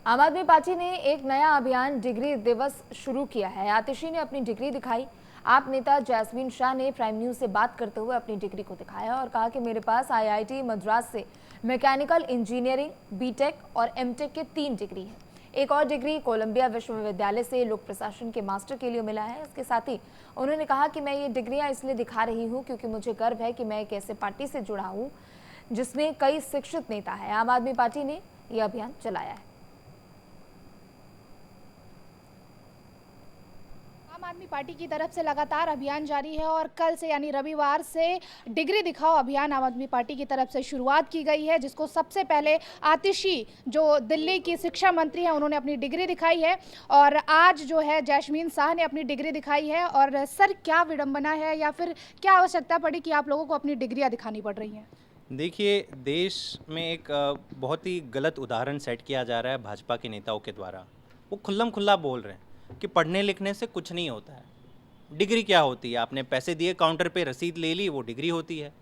आम आदमी पार्टी ने एक नया अभियान डिग्री दिवस शुरू किया है। आतिशी ने अपनी डिग्री दिखाई। आप नेता जैस्मीन शाह ने प्राइम न्यूज से बात करते हुए अपनी डिग्री को दिखाया और कहा कि मेरे पास आईआईटी मद्रास से मैकेनिकल इंजीनियरिंग, बीटेक और एमटेक के 3 डिग्री है। एक और डिग्री कोलंबिया विश्वविद्यालय से लोक प्रशासन के मास्टर के लिए मिला है। इसके साथ ही उन्होंने कहा कि मैं ये डिग्रियां इसलिए दिखा रही हूँ क्योंकि मुझे गर्व है कि मैं एक ऐसे पार्टी से जुड़ा हूँ जिसमें कई शिक्षित नेता है। आम आदमी पार्टी ने यह अभियान चलाया है। आम आदमी पार्टी की तरफ से लगातार अभियान जारी है और कल से यानी रविवार से डिग्री दिखाओ अभियान आम आदमी पार्टी की तरफ से शुरुआत की गई है, जिसको सबसे पहले आतिशी जो दिल्ली की शिक्षा मंत्री हैं उन्होंने अपनी डिग्री दिखाई है और आज जो है जैस्मीन शाह ने अपनी डिग्री दिखाई है। और सर, क्या विडंबना है या फिर क्या आवश्यकता पड़ी कि आप लोगों को अपनी डिग्रियां दिखानी पड़ रही हैं? देखिए, देश में एक बहुत ही गलत उदाहरण सेट किया जा रहा है भाजपा के नेताओं के द्वारा। वो खुल्लम खुल्ला बोल रहे हैं कि पढ़ने लिखने से कुछ नहीं होता है। डिग्री क्या होती है? आपने पैसे दिए, काउंटर पे रसीद ले ली, वो डिग्री होती है।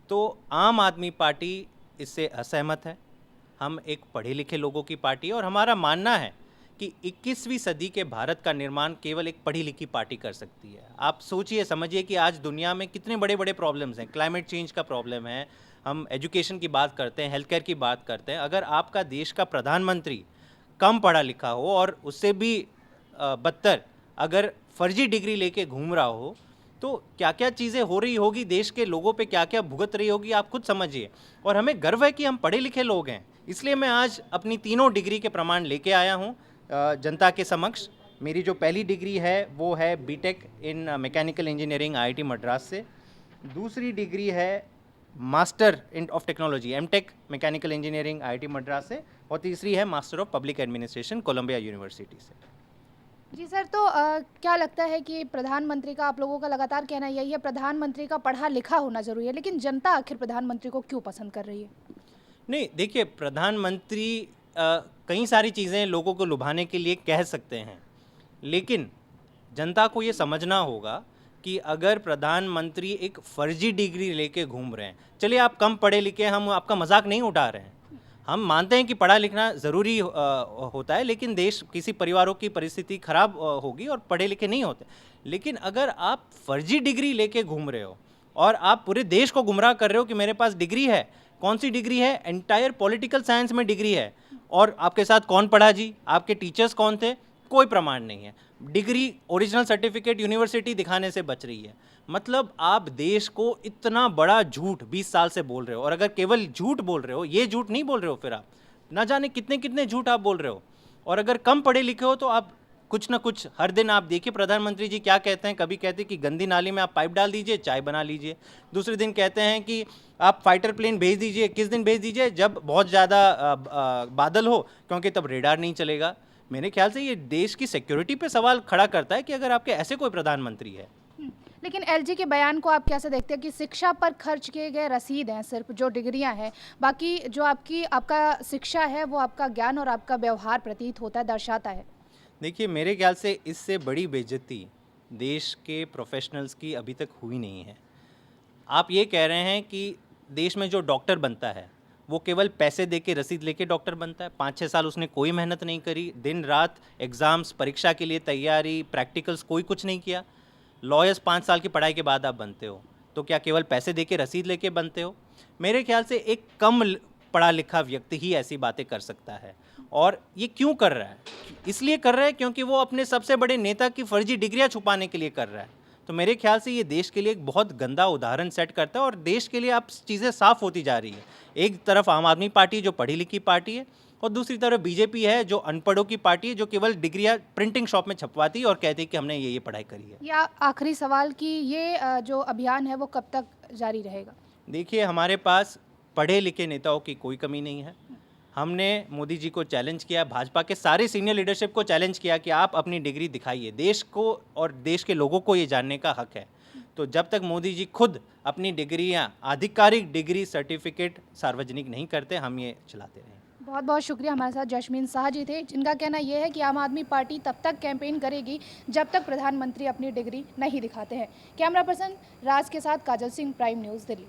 तो आम आदमी पार्टी इससे असहमत है। हम एक पढ़े लिखे लोगों की पार्टी है और हमारा मानना है कि 21वीं सदी के भारत का निर्माण केवल एक पढ़ी लिखी पार्टी कर सकती है। आप सोचिए, समझिए कि आज दुनिया में कितने बड़े बड़े प्रॉब्लम्स हैं। क्लाइमेट चेंज का प्रॉब्लम है, हम एजुकेशन की बात करते हैं, हेल्थ केयर की बात करते हैं। अगर आपका देश का प्रधानमंत्री कम पढ़ा लिखा हो और उससे भी बदतर अगर फर्जी डिग्री लेके घूम रहा हो, तो क्या क्या चीज़ें हो रही होगी, देश के लोगों पे क्या क्या भुगत रही होगी, आप खुद समझिए। और हमें गर्व है कि हम पढ़े लिखे लोग हैं, इसलिए मैं आज अपनी तीनों डिग्री के प्रमाण लेके आया हूँ जनता के समक्ष। मेरी जो पहली डिग्री है वो है BTech in mechanical engineering IIT Madras से। दूसरी डिग्री है master in of technology MTech mechanical engineering IIT Madras से। और तीसरी है master of public administration Columbia University से। जी सर, तो क्या लगता है कि प्रधानमंत्री का, आप लोगों का लगातार कहना यही है प्रधानमंत्री का पढ़ा लिखा होना जरूरी है, लेकिन जनता आखिर प्रधानमंत्री को क्यों पसंद कर रही है? नहीं, देखिए, प्रधानमंत्री कई सारी चीज़ें लोगों को लुभाने के लिए कह सकते हैं, लेकिन जनता को ये समझना होगा कि अगर प्रधानमंत्री एक फर्जी डिग्री लेके घूम रहे हैं, चलिए आप कम पढ़े लिखे, हम आपका मजाक नहीं उठा रहे हैं। हम मानते हैं कि पढ़ा लिखना ज़रूरी होता है, लेकिन देश किसी परिवारों की परिस्थिति खराब होगी और पढ़े लिखे नहीं होते। लेकिन अगर आप फर्जी डिग्री लेके घूम रहे हो और आप पूरे देश को गुमराह कर रहे हो कि मेरे पास डिग्री है, कौन सी डिग्री है? एंटायर पॉलिटिकल साइंस में डिग्री है। और आपके साथ कौन पढ़ा जी? आपके टीचर्स कौन थे? कोई प्रमाण नहीं है। डिग्री, ओरिजिनल सर्टिफिकेट यूनिवर्सिटी दिखाने से बच रही है। मतलब आप देश को इतना बड़ा झूठ 20 साल से बोल रहे हो, और अगर केवल झूठ बोल रहे हो, ये झूठ नहीं बोल रहे हो, फिर आप ना जाने कितने कितने झूठ आप बोल रहे हो। और अगर कम पढ़े लिखे हो तो आप कुछ ना कुछ हर दिन आप देखिए प्रधानमंत्री जी क्या कहते हैं। कभी कहते हैं कि गंदी नाली में आप पाइप डाल दीजिए, चाय बना लीजिए। दूसरे दिन कहते हैं कि आप फाइटर प्लेन भेज दीजिए। किस दिन भेज दीजिए? जब बहुत ज़्यादा बादल हो, क्योंकि तब रेडार नहीं चलेगा। मेरे ख्याल से ये देश की सिक्योरिटी पे सवाल खड़ा करता है कि अगर आपके ऐसे कोई प्रधानमंत्री है। लेकिन एलजी के बयान को आप कैसे देखते हैं कि शिक्षा पर खर्च किए गए रसीद हैं सिर्फ, जो डिग्रियां हैं, बाकी जो आपका शिक्षा है वो आपका ज्ञान और आपका व्यवहार प्रतीत होता है, दर्शाता है? देखिए, मेरे ख्याल से इससे बड़ी बेइज्जती देश के प्रोफेशनल्स की अभी तक हुई नहीं है। आप ये कह रहे हैं कि देश में जो डॉक्टर बनता है वो केवल पैसे दे के, रसीद लेके डॉक्टर बनता है। 5-6 साल उसने कोई मेहनत नहीं करी, दिन रात एग्ज़ाम्स, परीक्षा के लिए तैयारी, प्रैक्टिकल्स, कोई कुछ नहीं किया। लॉयर्स 5 साल की पढ़ाई के बाद आप बनते हो, तो क्या केवल पैसे दे के, रसीद लेके बनते हो? मेरे ख्याल से एक कम पढ़ा लिखा व्यक्ति ही ऐसी बातें कर सकता है। और ये क्यों कर रहा है? इसलिए कर रहा है क्योंकि वो अपने सबसे बड़े नेता की फर्जी डिग्रियां छुपाने के लिए कर रहा है। तो मेरे ख्याल से ये देश के लिए एक बहुत गंदा उदाहरण सेट करता है और देश के लिए अब चीज़ें साफ होती जा रही है। एक तरफ आम आदमी पार्टी जो पढ़ी लिखी पार्टी है, और दूसरी तरफ बीजेपी है जो अनपढ़ों की पार्टी है, जो केवल डिग्रियां प्रिंटिंग शॉप में छपवाती है और कहती है कि हमने ये पढ़ाई करी है। या आखिरी सवाल कि ये जो अभियान है वो कब तक जारी रहेगा? देखिए, हमारे पास पढ़े लिखे नेताओं की कोई कमी नहीं है। हमने मोदी जी को चैलेंज किया, भाजपा के सारे सीनियर लीडरशिप को चैलेंज किया कि आप अपनी डिग्री दिखाइए। देश को और देश के लोगों को ये जानने का हक है। तो जब तक मोदी जी खुद अपनी डिग्रियां, आधिकारिक डिग्री सर्टिफिकेट सार्वजनिक नहीं करते, हम ये चलाते रहें। बहुत बहुत शुक्रिया। हमारे साथ जैस्मीन शाह जी थे, जिनका कहना यह है कि आम आदमी पार्टी तब तक कैंपेन करेगी जब तक प्रधानमंत्री अपनी डिग्री नहीं दिखाते हैं। कैमरा पर्सन राज के साथ काजल सिंह, प्राइम न्यूज़, दिल्ली।